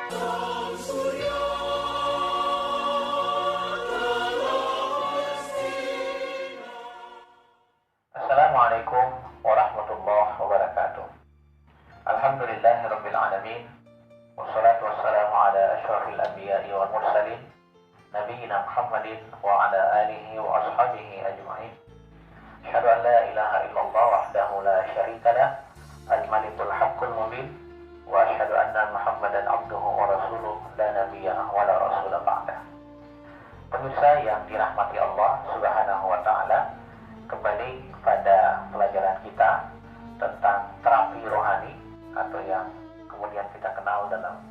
Assalamualaikum warahmatullahi wabarakatuh. Alhamdulillahirabbil alamin. Wassalatu wassalamu ala asyrafil anbiya'i wal mursalin nabiyina Muhammadin wa ala alihi wa ashabihi ajma'in. Asyhadu an la ilaha illallah wahdahu la syarika lah, al-malikul haqqul mubin, wa asyhadu anna Muhammadan abduhu wa rasuluh la nabiyya wa la rasula ba'dah. Pemirsa yang dirahmati Allah Subhanahu wa taala, kembali pada pelajaran kita tentang terapi rohani atau yang kemudian kita kenal dalam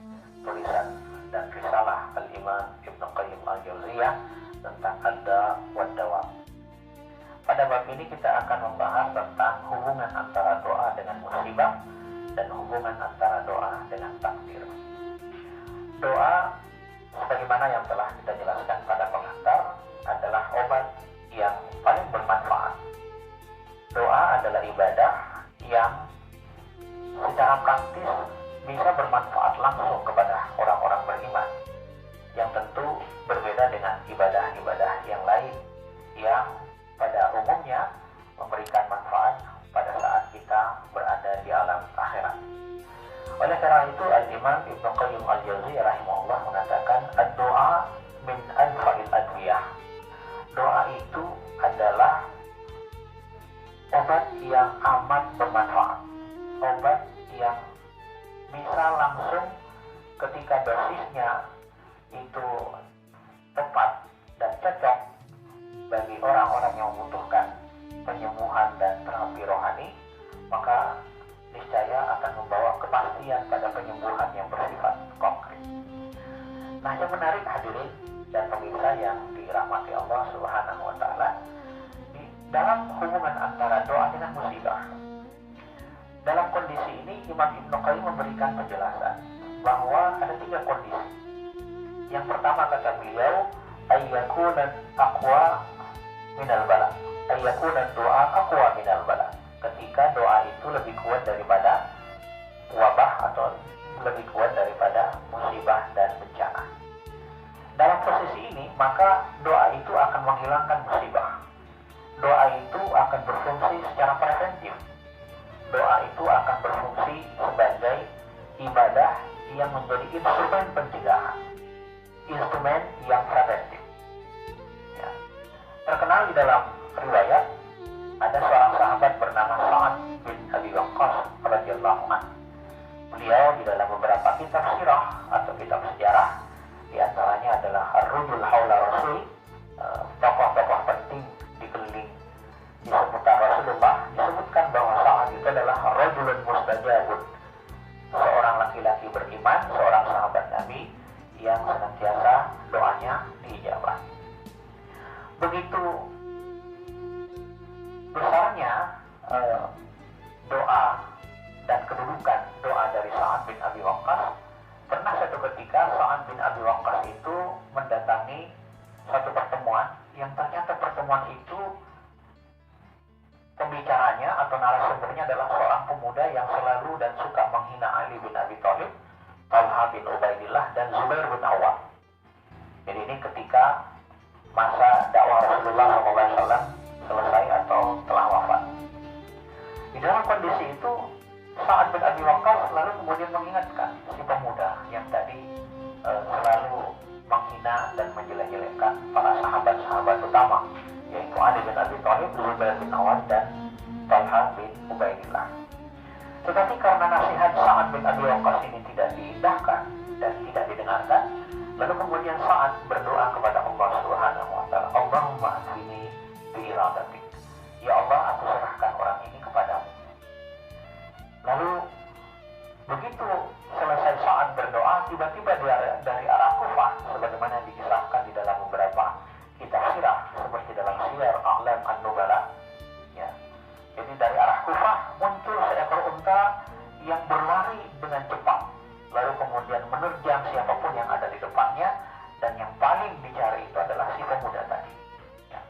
tulisan dan risalah Al-Imam Ibnu Qayyim Al-Jauziyah tentang Ad-Da' wad Dawa. Pada bab ini kita akan membahas tentang hubungan antara doa dengan musibah dan hubungan antara doa dengan takdir. Doa, sebagaimana yang telah kita jelaskan pada pengantar, adalah obat yang paling bermanfaat. Doa adalah ibadah yang secara praktis bisa bermanfaat langsung kepada orang-orang beriman, yang tentu berbeda dengan ibadah-ibadah yang lain yang pada umumnya memberikan manfaat pada saat kita berada di alam akhirat. Oleh karena itu, Al-Imam Ibnu Qayyim Al-Jauziyah rahimahullah mengatakan, ad-du'a min anfa'il adwiyah. Doa itu adalah obat yang amat bermanfaat, obat yang bisa langsung ketika dosisnya itu tepat dan cocok bagi orang-orang yang membutuhkan penyembuhan dan terapi rohani, maka niscaya akan membawa kepastian pada penyembuhan yang bersifat konkret. Nah, yang menarik hadirin dan pemirsa yang dirahmati Allah Subhanahu wa taala, dalam hubungan antara doa dengan musibah, dalam kondisi ini Imam Ibnu Qayyim memberikan penjelasan bahwa ada 3 kondisi. Yang pertama, kata beliau, ayyakuna aqwa minal bala, ayyakuna doa aqwa minal bala, ketika doa itu lebih kuat daripada wabah atau lebih kuat daripada musibah dan bencana. Dalam posisi ini, maka doa itu akan menghilangkan musibah. Doa itu akan berfungsi secara preventif. Doa itu akan berfungsi sebagai ibadah yang menjadi instrumen pencegahan, instrumen yang preventif. Ya. Terkenal di dalam riwayat, ada seorang sahabat bernama Sa'ad bin Abi Waqqas radhiyallahu anhu. Beliau di dalam beberapa kitab sirah atau kitab sejarah, di antaranya adalah Ar-Rujul Haula Rasul, tokoh-tokoh penting dikeliling di seputar Rasulullah, disebutkan bahwa Sa'ad itu adalah rajulun mustajabun, seorang laki-laki beriman, seorang sahabat Nabi yang senantiasa doanya diijabah. Begitu besarnya doa dan kedudukan doa dari Sa'ad bin Abi Waqqas, pernah satu ketika Sa'ad bin Abi Waqqas itu mendatangi satu pertemuan yang ternyata pertemuan itu pembicaranya atau narasumbernya adalah seorang pemuda yang selalu dan suka menghina Ali bin Abi Thalib, Talha bin Ubaidillah, dan Zubair bin Awam. Jadi ini ketika masa dakwah Rasulullah SAW selesai atau telah wafat. Di dalam kondisi itu, Sa'ad bin Abi Waqqas lalu kemudian mengingatkan si pemuda yang tadi selalu menghina dan menjelek-jelekkan para sahabat-sahabat utama, yaitu Ali bin Abi Thalib, Zubair bin Awam, dan Talha bin Ubaidillah. Tetapi karena nasihat Sa'ad bin Abi Waqqas ini tidak diindahkan dan tidak didengarkan, lalu kemudian Sa'ad berdoa kepada Allah Subhanahu wa taala, Allahumma atini bi iradatik. Ya Allah, aku serahkan orang ini kepadamu. Lalu begitu selesai Sa'ad berdoa, tiba-tiba dari arah Kufah, sebagaimana dikisahkan di dalam beberapa kitab sirah seperti dalam Siyar A'lam An-Nubala, ya. Jadi dari arah Kufah muncul seekor unta yang berlari dengan cepat, lalu kemudian menerjang siapapun yang ada di depannya, dan yang paling dicari itu adalah si pemuda tadi. Ya.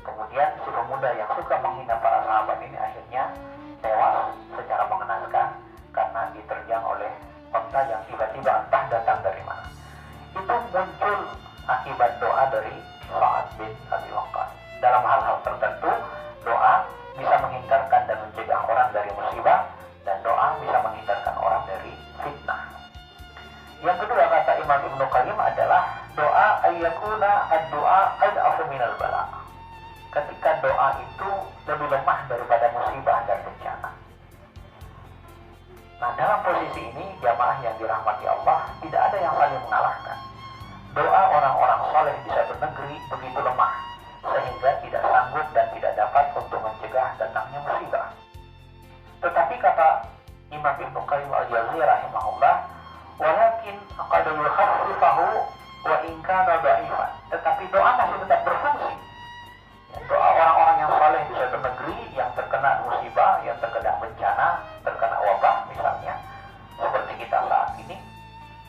Kemudian si pemuda yang suka menghina para sahabat ini akhirnya tewas secara mengenaskan karena diterjang oleh unta yang tiba-tiba entah datang dari Sa'ad bin Abi Waqqas. Dalam hal-hal tertentu, doa bisa menghindarkan dan mencegah orang dari musibah, dan doa bisa menghindarkan orang dari fitnah. Yang kedua, kata Imam Ibnu Qayyim, adalah doa ayyakuna ad-du'a ad'afu minal bala. Ketika doa itu lebih lemah daripada musibah dan bencana. Nah, dalam posisi ini, jamaah yang dirahmati Allah, tidak ada yang saling mengalahkan. Doa orang-orang soleh di satu negeri begitu lemah, sehingga tidak sanggup dan tidak dapat untuk mencegah datangnya musibah. Tetapi kata Imam Ibnu Qayyim al-Jawziyah rahimahullah, walakin qad yukhaffifahu wa in kana dha'ifan. Tetapi doa masih tetap berfungsi. Doa orang-orang yang saleh di suatu negeri yang terkena musibah, yang terkena bencana, terkena wabah misalnya, seperti kita saat ini,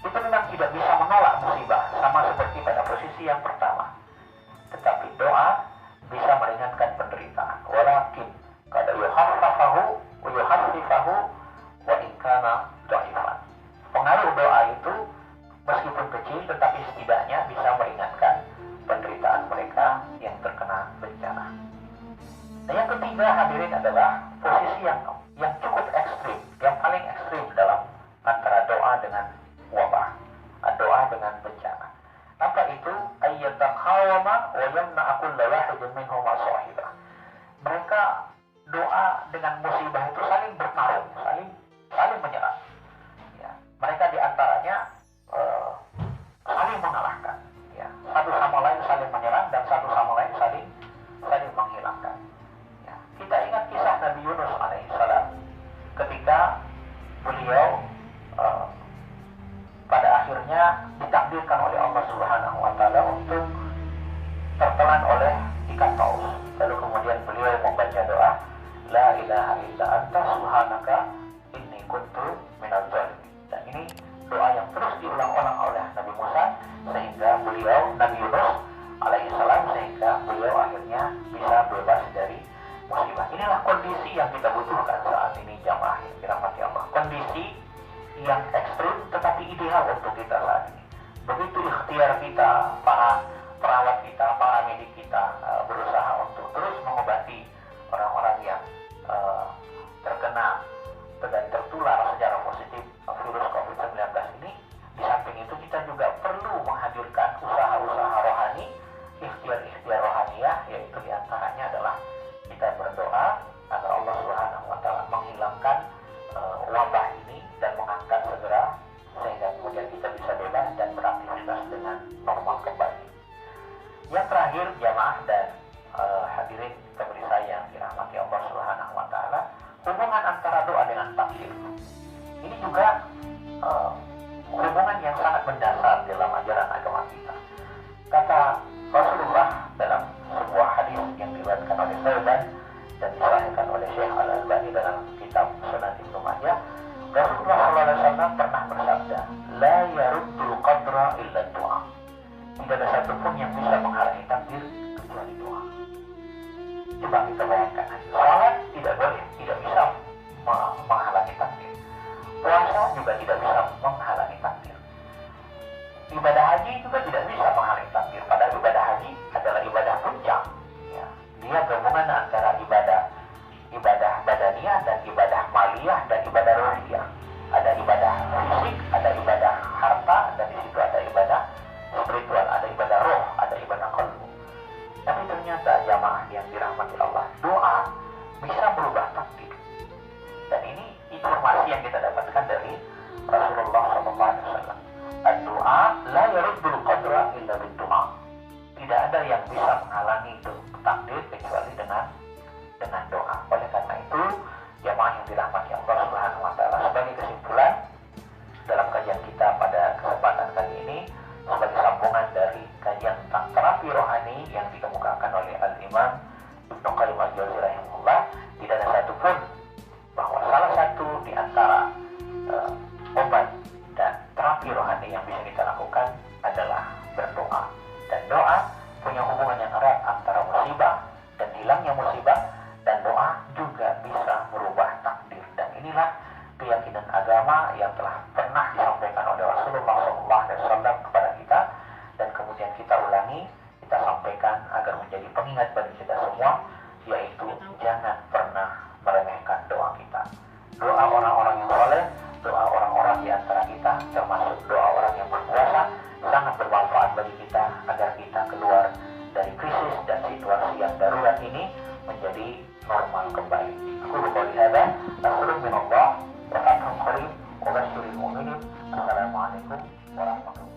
itu memang tidak bisa menolak musibah, sama seperti pada posisi yang pertama. Tetapi doa bisa meringankan penderitaan. Walakin qad yukhaffifahu wa yukhaffifahu wa in kana dha'ifan. Pengaruh doa itu meskipun kecil, tetapi setidaknya bisa meringankan penderitaan mereka yang terkena bencana. Dan yang ketiga, hadirin, adalah posisi yang cukup ekstrim, yang paling ekstrim dalam antara doa dengan wabah, doa dengan bencana. Apa itu? Ayyatakawama wa yamna'a kulla wahidin minhum sahibah. Mereka doa dengan musibah itu saling bertarung, saling menyerang. Ya, mereka diantaranya saling mengalahkan. Ya, satu sama lain saling menyerang dan satu sama lain saling menghilangkan. Ya, kita ingat kisah Nabi Yunus alaihissalam ketika beliau pada akhirnya ditakdirkan oleh Allah Subhanahu wa taala untuk tertelan oleh ikan paus. Lalu kemudian beliau membaca doa, la ilaha illa anta subhanaka inni kuntu minadz zalimin. Dan ini doa yang terus diulang-ulang oleh Nabi Musa sehingga beliau, Nabi Yunus alaihissalam, sehingga beliau akhirnya bisa bebas dari musibah. Inilah kondisi yang kita butuhkan saat ini, jamaah yang dirahmati Allah. Kondisi yang ekstrim tetapi ideal untuk kita saat ini. Begitu ikhtiar kita, para perawat kita, para medik kita berusaha untuk terus mengobati orang-orang yang terkena dan tertular secara positif virus COVID-19 ini. Di samping itu kita juga perlu menghadirkan usaha-usaha rohani, ikhtiar-ikhtiar rohaniyah, yaitu diantaranya adalah kita berdoa agar Allah Subhanahu wa taala menghilangkan wabah ini dan mengangkat segera sehingga kemudian kita bisa bebas dan beraktivitas dengan normal kembali. Yang terakhir, jamaah dan hadirin pemirsa yang dirahmati Allah Subhanahu wa taala, hubungan antara doa dengan takdir. Ini juga hubungan yang sangat mendasar dalam ajaran agama kita. Kata Rasulullah dalam sebuah hadis yang diriwayatkan oleh Thawban dan disahihkan oleh Syekh Al-Albani dalam kitab Sunan Ibnu Majah, Rasulullah SAW pernah bersabda, la yaruddul qadra illa doa. Tidak ada satupun yang bisa menghalangi takdir kecuali doa. Coba kita bayangkan, salat tidak boleh, tidak bisa menghalangi takdir. Puasa juga tidak bisa menghalangi takdir. Ibadah haji juga tidak bisa menghalangi takdir. Padahal ibadah haji adalah ibadah puncak. Ya, dia gabungan antara ibadah badaniyah dan ibadah maliyah dan ibadah ruhiyah. Ada ibadah fisik, ada ibadah harta, normal kembali. Aku qouli hadza, nasrun min Allah wa fathun qarib wa basyiril mu'minin. Assalamualaikum warahmatullahi wabarakatuh.